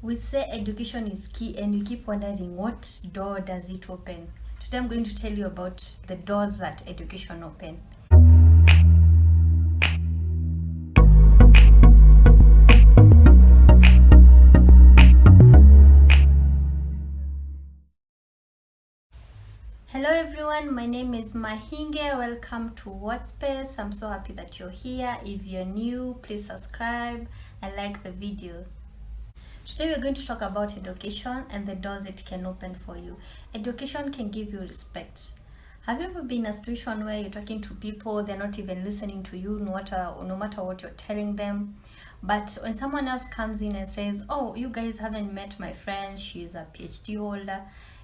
We say education is key, and you keep wondering, what door does it open? Today I'm going to tell you about the doors that education open. Hello everyone, my name is Mahinge. Welcome to Wordspace. I'm so happy that you're here. If you're new, please subscribe and like the video. Today we're going to talk about education and the doors it can open for you. Education can give you respect. Have you ever been in a situation where you're talking to people, they're not even listening to you, no matter what you're telling them? But when someone else comes in and says, oh, you guys haven't met my friend, she's a PhD holder,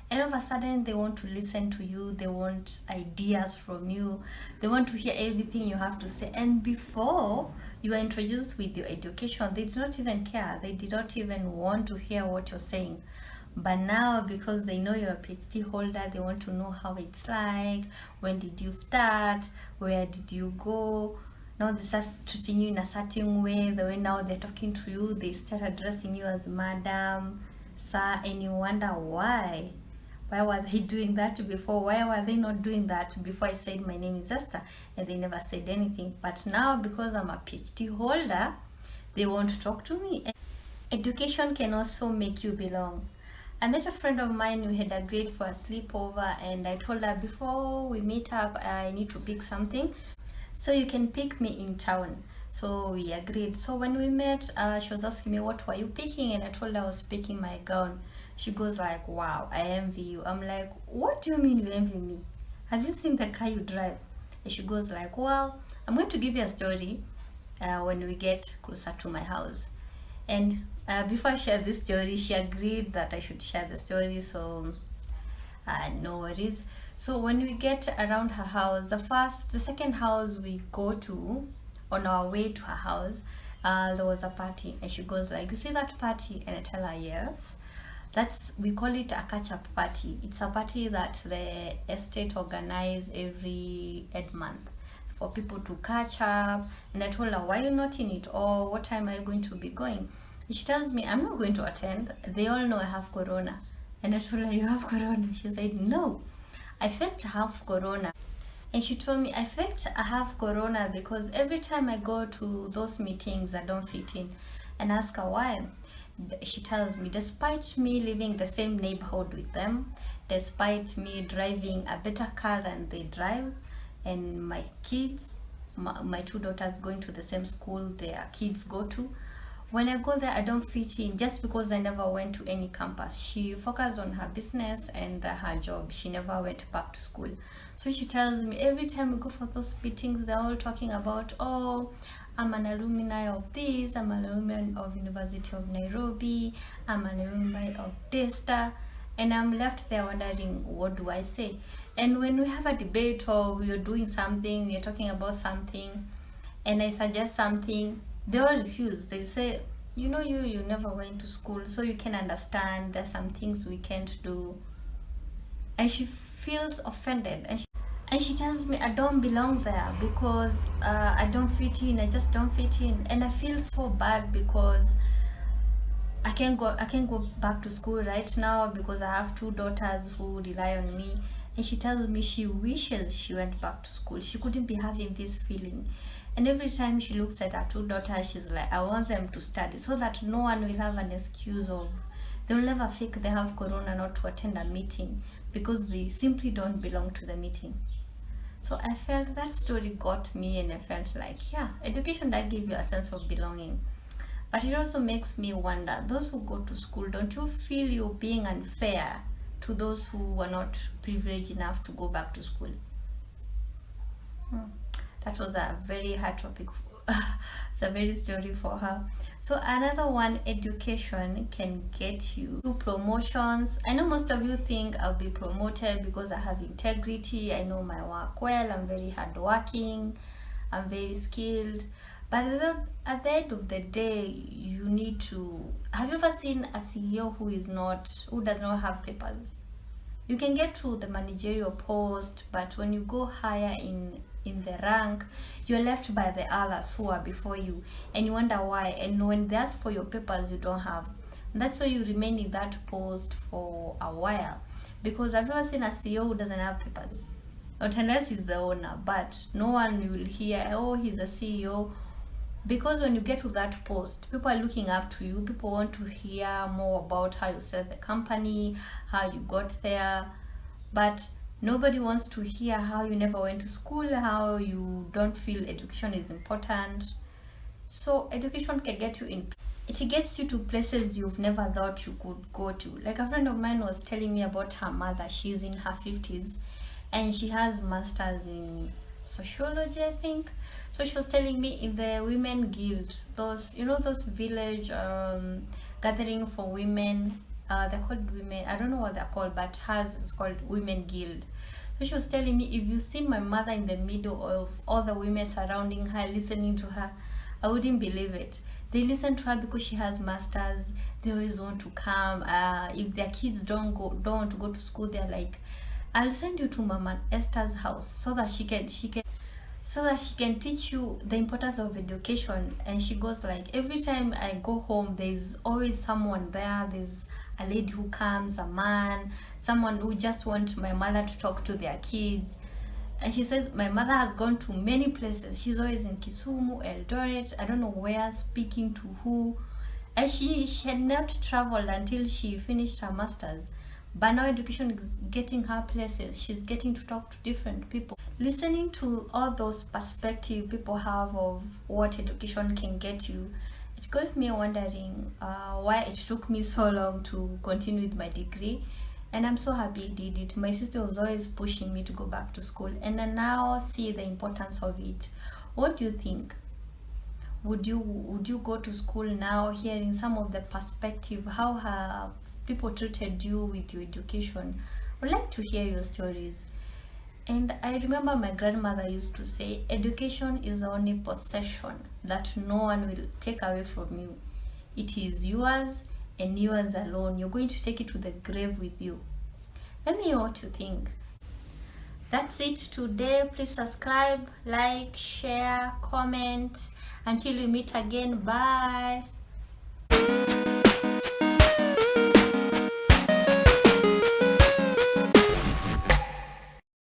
and all of a sudden they want to listen to you, they want ideas from you, they want to hear everything you have to say. And before you are introduced with your education, they did not even care, they did not even want to hear what you're saying. But now, because they know you're a PhD holder, they want to know how it's like, when did you start, where did you go. Now they start treating you in a certain way. The way now they're talking to you, they start addressing you as madam, sir, and you wonder why. Why were they doing that before? Why were they not doing that before I said my name is Esther and they never said anything? But now, because I'm a PhD holder, they want to talk to me. Education can also make you belong. I met a friend of mine, we had agreed for a sleepover, and I told her, before we meet up, I need to pick something, so you can pick me in town. So we agreed. So when we met, she was asking me, what were you picking? And I told her I was picking my gown. She goes like, wow, I envy you. I'm like, what do you mean you envy me? Have you seen the car you drive? And she goes like, well, I'm going to give you a story when we get closer to my house. And before I share this story, she agreed that I should share the story, so no worries. So when we get around her house, the second house we go to, on our way to her house, there was a party, and she goes like, you see that party? And I tell her, yes. We call it a catch-up party. It's a party that the estate organize every month for people to catch up. And I told her, why are you not in it, or what time are you going to be going? And she tells me, I'm not going to attend. They all know I have corona. And I told her, you have corona? She said, no, I faked to have corona. And she told me, I faked I have corona because every time I go to those meetings, I don't fit in. And I ask her why. She tells me, despite me living in the same neighborhood with them, despite me driving a better car than they drive, and my kids, my two daughters going to the same school their kids go to, when I go there, I don't fit in just because I never went to any campus. She focused on her business and her job. She never went back to school. So she tells me, every time we go for those meetings, they're all talking about, oh, I'm an alumni of this, I'm an alumni of University of Nairobi, I'm an alumni of DESTA, and I'm left there wondering, what do I say? And when we have a debate or we're doing something, we're talking about something, and I suggest something, they all refuse. They say, you know, you never went to school, so you can understand there's some things we can't do. And she feels offended, and she tells me I don't belong there because I don't fit in. I just don't fit in, and I feel so bad because I can't go back to school right now because I have two daughters who rely on me. And she tells me she wishes she went back to school. She couldn't be having this feeling. And every time she looks at her two daughters, she's like, I want them to study so that no one will have an excuse of, they'll never fake they have corona not to attend a meeting because they simply don't belong to the meeting. So I felt that story got me, and I felt like, yeah, education does give you a sense of belonging. But it also makes me wonder, those who go to school, don't you feel you're being unfair to those who are not privileged enough to go back to school? That was a very hard topic. It's a very story for her. So another one, education can get you promotions. I know most of you think I'll be promoted because I have integrity, I know my work well, I'm very hardworking, I'm very skilled. But at the end of the day, you need to, have you ever seen a CEO who does not have papers? You can get to the managerial post, but when you go higher in the rank, you're left by the others who are before you, and you wonder why. And when they ask for your papers, you don't have. That's why you remain in that post for a while. Because I've ever seen a CEO who doesn't have papers, not unless he's the owner, but no one will hear, oh, he's a CEO. Because when you get to that post, people are looking up to you. People want to hear more about how you started the company, how you got there. But nobody wants to hear how you never went to school, how you don't feel education is important. So education can get you in. It gets you to places you've never thought you could go to. Like a friend of mine was telling me about her mother. She's in her 50s and she has masters in sociology, I think. So she was telling me in the women guild, those, you know, those village gathering for women, they're called women, I don't know what they're called, but hers is called women guild. So she was telling me, if you see my mother in the middle of all the women surrounding her, listening to her, I wouldn't believe it. They listen to her because she has masters. They always want to come. If their kids don't want to go to school, they're like, I'll send you to Mama Esther's house so that she can teach you the importance of education. And she goes like, every time I go home, there's always someone there. There's a lady who comes, a man, someone who just wants my mother to talk to their kids. And she says my mother has gone to many places. She's always in Kisumu, Eldoret, I don't know where, speaking to who. And she had not traveled until she finished her masters. But now education is getting her places. She's getting to talk to different people. Listening to all those perspectives people have of what education can get you, it got me wondering why it took me so long to continue with my degree. And I'm so happy I did it. My sister was always pushing me to go back to school, and I now see the importance of it. What do you think? Would you go to school now, hearing some of the perspective, how have people treated you with your education? I'd like to hear your stories. And I remember my grandmother used to say, education is the only possession that no one will take away from you. It is yours and yours alone. You're going to take it to the grave with you. Let me know what you think. That's it today. Please subscribe, like, share, comment. Until we meet again, bye.